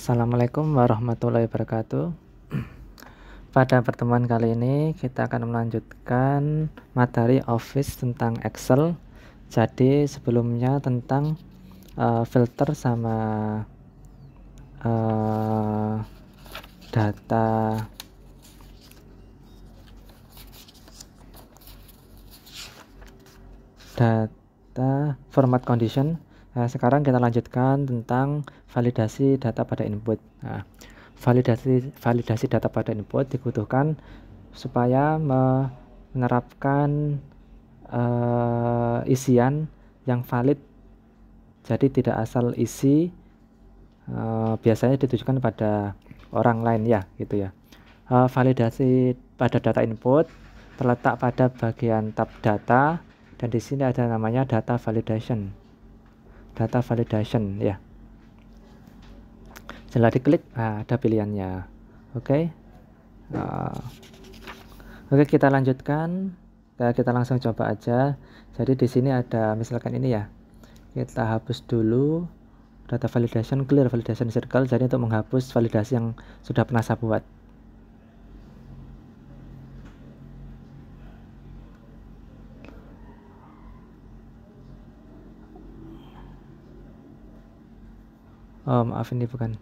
Assalamualaikum warahmatullahi wabarakatuh. Pada pertemuan kali ini kita akan melanjutkan materi Office tentang Excel. Jadi sebelumnya tentang filter sama data format condition. Nah, sekarang kita lanjutkan tentang validasi data pada input. Nah, validasi data pada input dibutuhkan supaya menerapkan isian yang valid. Jadi tidak asal isi, biasanya ditujukan pada orang lain ya, gitu ya. Validasi pada data input terletak pada bagian tab data, dan di sini ada namanya data validation ya. Setelah diklik, ada pilihannya. Oke, kita lanjutkan. Kita langsung coba aja. Jadi di sini ada misalkan ini ya. Kita hapus dulu data validation, clear validation circle. Jadi untuk menghapus validasi yang sudah pernah saya buat. Oh, maaf, ini bukan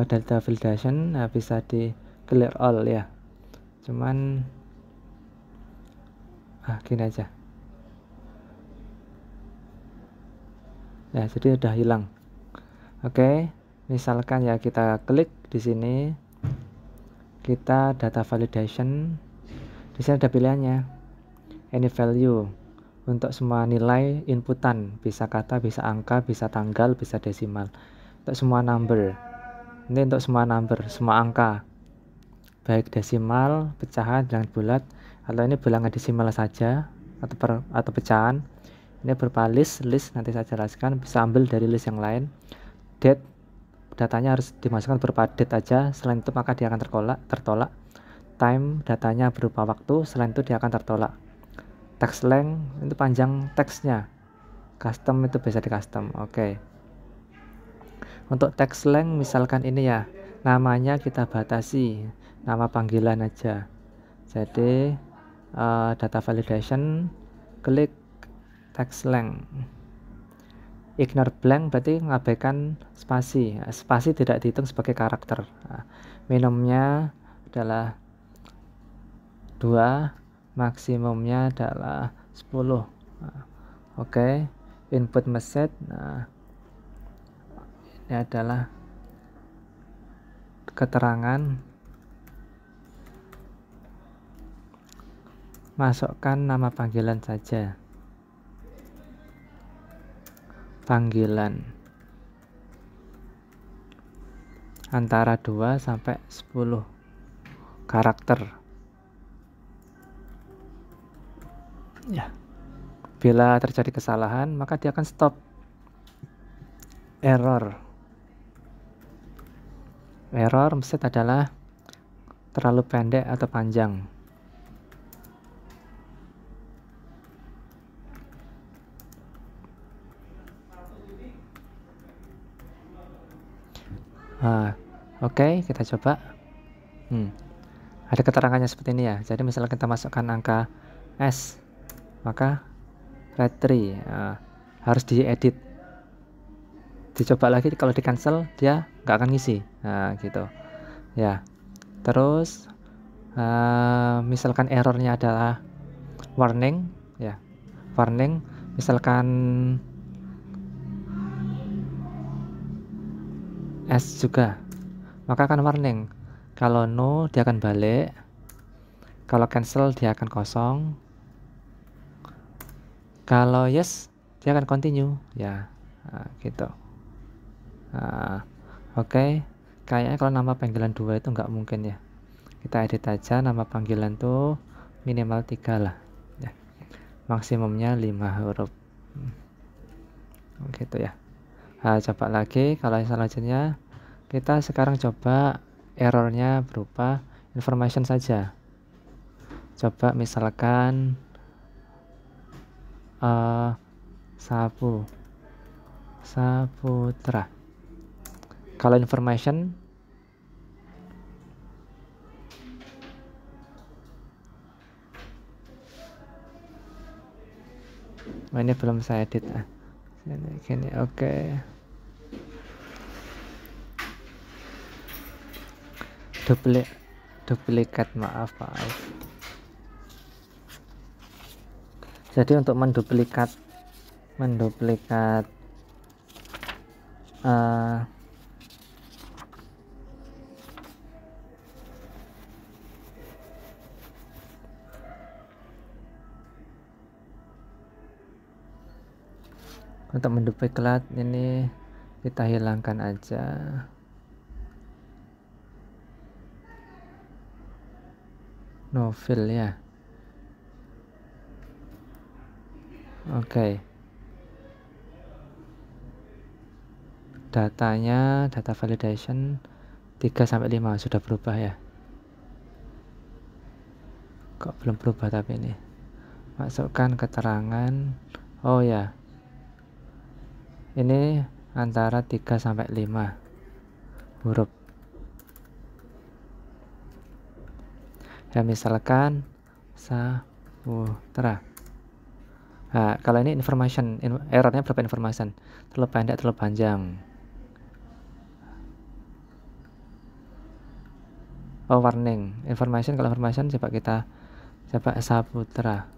data validation. Bisa di clear all ya, cuman gini aja ya, jadi udah hilang. Oke, misalkan ya kita klik di sini, kita data validation. Di sini ada pilihannya any value untuk semua nilai inputan, bisa kata, bisa angka, bisa tanggal, bisa desimal. Untuk semua number, ini untuk semua number, semua angka, baik desimal, pecahan, bilangan bulat, atau ini bilangan desimal saja, atau pecahan. Ini berupa list, nanti saya jelaskan, bisa ambil dari list yang lain. Date, datanya harus dimasukkan berupa date aja, selain itu maka dia akan tertolak. Time, datanya berupa waktu, selain itu dia akan tertolak. Text length, itu panjang teksnya. Custom, itu bisa di custom. Oke. Untuk text length misalkan ini ya, namanya kita batasi, nama panggilan aja. Jadi data validation, klik text length. Ignore blank berarti mengabaikan spasi. Spasi tidak dihitung sebagai karakter. Minimumnya adalah 2, maksimumnya adalah 10. Oke. Input message, ini adalah keterangan. Masukkan nama panggilan saja. Panggilan antara 2 sampai 10 karakter ya. Bila terjadi kesalahan, maka dia akan stop. Error message adalah terlalu pendek atau panjang. Oke, kita coba. Ada keterangannya seperti ini ya. Jadi misalnya kita masukkan angka S, maka write 3. Harus diedit. Dicoba lagi, kalau di cancel dia nggak akan ngisi. Gitu ya. Terus misalkan errornya adalah warning ya. Warning misalkan S juga, maka akan warning. Kalau no dia akan balik, kalau cancel dia akan kosong, kalau yes dia akan continue ya. Gitu. Oke. Kayaknya kalau nama panggilan 2 itu nggak mungkin ya. Kita edit aja, nama panggilan tuh minimal 3 lah ya. Maksimumnya 5 huruf. Gitu ya. Coba lagi. Kalau selanjutnya kita sekarang coba errornya berupa information saja. Coba misalkan Saputra. Kalau information ini belum saya edit. Gini, oke. Duplikat, maaf. Jadi untuk menduplikat ini kita hilangkan aja. Novel ya. Oke. Datanya, data validation 3-5 sudah berubah ya. Kok belum berubah tapi ini. Masukkan keterangan. Oh ya. Ini antara 3-5 huruf. Ya misalkan Saputra. Nah, kalau ini information, errornya berapa information? Terlalu pendek, terlalu panjang. Oh, warning. Information, kalau information coba Saputra.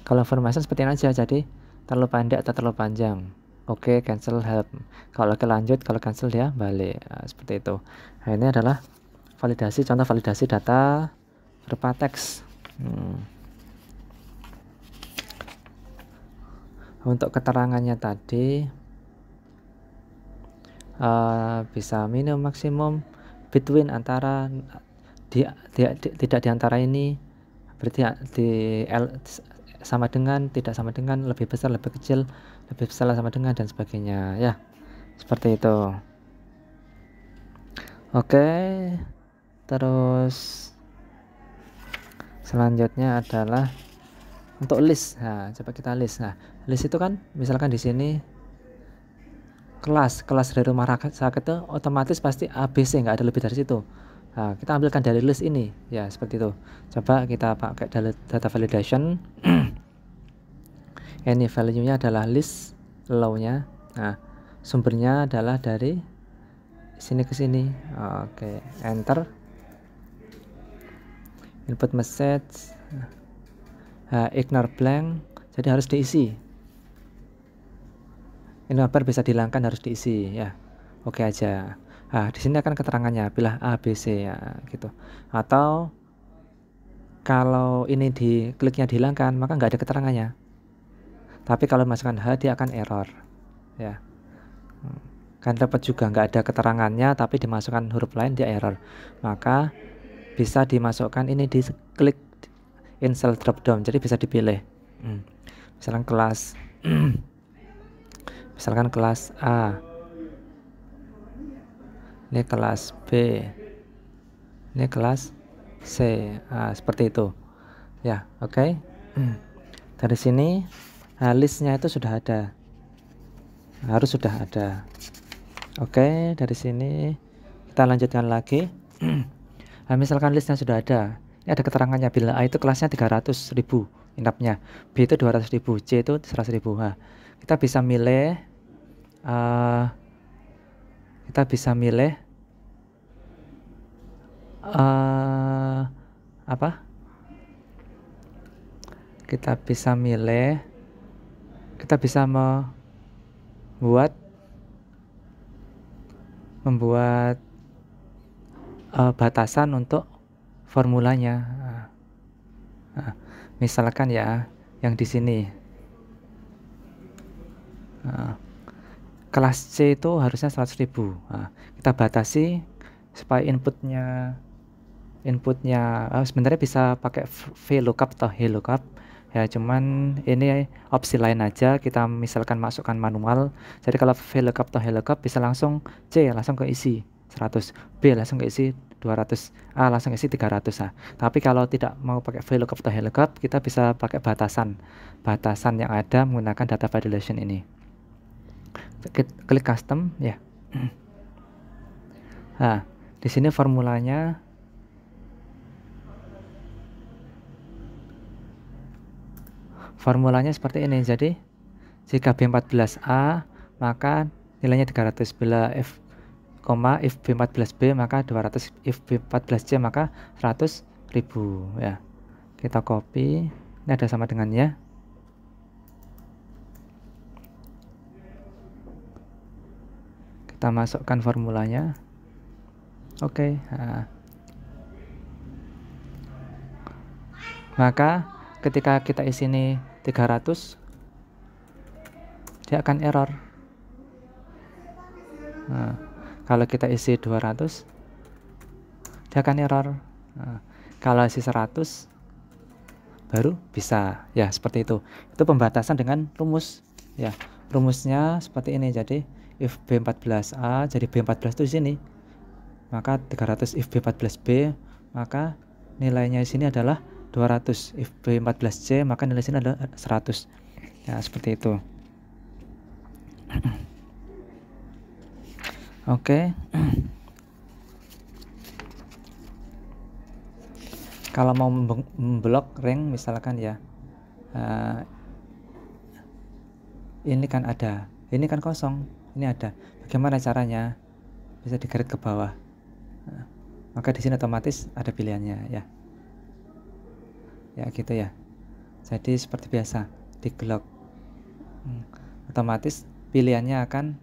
Kalau information seperti ini aja, jadi terlalu pendek atau terlalu panjang. Oke, cancel help. Kalau lanjut, kalau cancel dia balik. Nah, seperti itu. Nah, ini adalah validasi, contoh validasi data berupa teks. Untuk keterangannya tadi bisa minimum, maksimum, between, antara, tidak di antara ini, berarti sama dengan, tidak sama dengan, lebih besar, lebih kecil, lebih besar, sama dengan, dan sebagainya ya, seperti itu. Oke, terus selanjutnya adalah untuk list. Nah, coba kita list. Nah, list itu kan misalkan di sini kelas dari rumah sakit itu otomatis pasti ABC, nggak ada lebih dari situ. Nah, kita ambilkan dari list ini ya, seperti itu. Coba kita pakai data validation. Ini value-nya adalah list, low-nya. Nah, sumbernya adalah dari sini ke sini. Oke, enter. Input message. Ignore blank, jadi harus diisi. Ini nomor bisa dihilangkan, harus diisi ya. Oke aja. Nah, di sini akan keterangannya, pilih A, B, C ya, gitu. Atau kalau ini kliknya dihilangkan, maka nggak ada keterangannya. Tapi kalau masukkan H, dia akan error ya. Kan dapat juga nggak ada keterangannya, tapi dimasukkan huruf lain, dia error. Maka bisa dimasukkan ini, di klik in cell drop down, jadi bisa dipilih. Misalkan kelas A, ini kelas B, ini kelas C. Seperti itu ya. Oke. Dari sini listnya itu sudah ada, harus sudah ada. Oke, dari sini kita lanjutkan lagi. Nah, misalkan listnya sudah ada, ini ada keterangannya, bila A itu kelasnya 300.000 inapnya, B itu 200.000, C itu 100.000. Nah, kita bisa milih kita bisa membuat batasan untuk formulanya. Misalkan ya, yang di sini kelas C itu harusnya 100.000. Kita batasi supaya inputnya sebenarnya bisa pakai VLOOKUP atau HLOOKUP ya, cuman ini opsi lain aja. Kita misalkan masukkan manual, jadi kalau VLOOKUP atau HLOOKUP bisa langsung C langsung ke isi 100, B langsung ke isi 200 langsung isi 300 Tapi kalau tidak mau pakai VLOOKUP atau HLOOKUP, kita bisa pakai batasan yang ada menggunakan data validation ini. Klik custom ya. Nah, di sini formulanya seperti ini. Jadi jika B14A maka nilainya 300, bila if B14B maka 200, if B14C maka 100.000 ya. Kita copy, ini ada sama dengannya. Kita masukkan formulanya. Oke. Nah. Maka ketika kita isi ini 300, dia akan error. Nah, kalau kita isi 200, dia akan error. Nah, kalau isi 100 baru bisa ya, seperti itu. Itu pembatasan dengan rumus ya. Rumusnya seperti ini. Jadi if B14A, jadi B14 itu di sini, maka 300. If B14B maka nilainya di sini adalah 200. If B14C maka nilai sini adalah 100 ya, seperti itu. Oke. Kalau mau memblok ring misalkan ya, ini kan ada, ini kan kosong, ini ada. Bagaimana caranya? Bisa digaris ke bawah. Maka di sini otomatis ada pilihannya ya. Ya gitu ya. Jadi seperti biasa di glock, otomatis pilihannya akan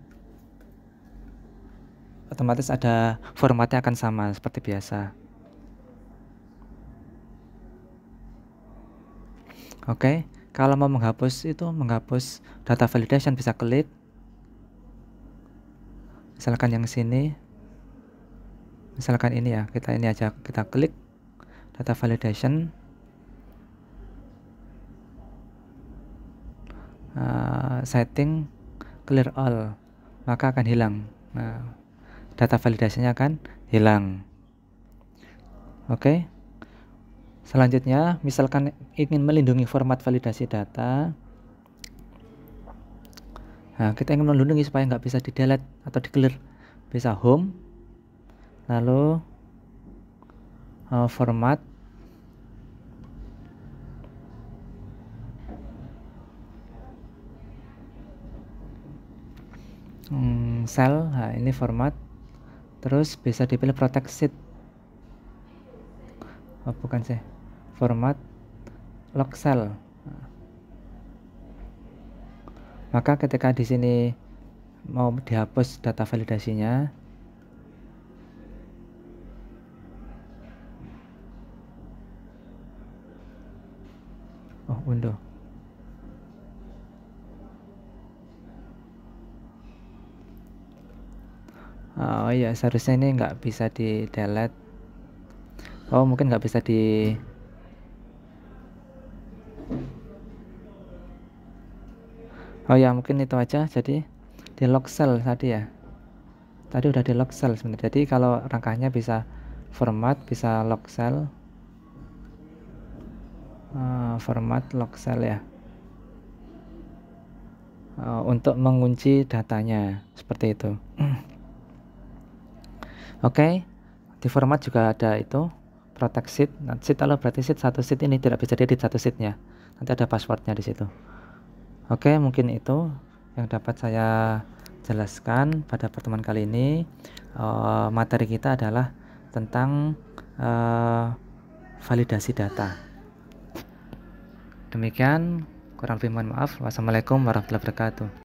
otomatis ada formatnya akan sama seperti biasa. Oke, kalau mau menghapus menghapus data validation bisa klik. Misalkan yang sini, misalkan ini ya, ini aja kita klik data validation. Setting clear all, maka akan hilang. Nah, data validasinya akan hilang. Oke. Selanjutnya, misalkan ingin melindungi format validasi data. Nah, kita ingin melindungi supaya nggak bisa di delete atau di clear. Bisa home, lalu format, cell. Nah, ini format. Terus bisa dipilih protect sheet. Oh, bukan sih. Format lock cell. Maka ketika di sini mau dihapus data validasinya, window. Oh iya, seharusnya ini nggak bisa di delete. Oh, mungkin nggak bisa di ya, mungkin itu aja. Jadi di lock cell tadi ya. Tadi udah di lock cell sebenarnya. Jadi kalau rangkanya bisa format, bisa lock cell. Format lock cell ya. Untuk mengunci datanya seperti itu. Oke. Di format juga ada itu protect sheet. Nah, sheet kalau berarti sheet satu sheet ini tidak bisa diedit satu sheetnya. Nanti ada passwordnya di situ. Oke, mungkin itu yang dapat saya jelaskan pada pertemuan kali ini. Materi kita adalah tentang validasi data. Demikian, kurang lebih mohon maaf. Wassalamualaikum warahmatullahi wabarakatuh.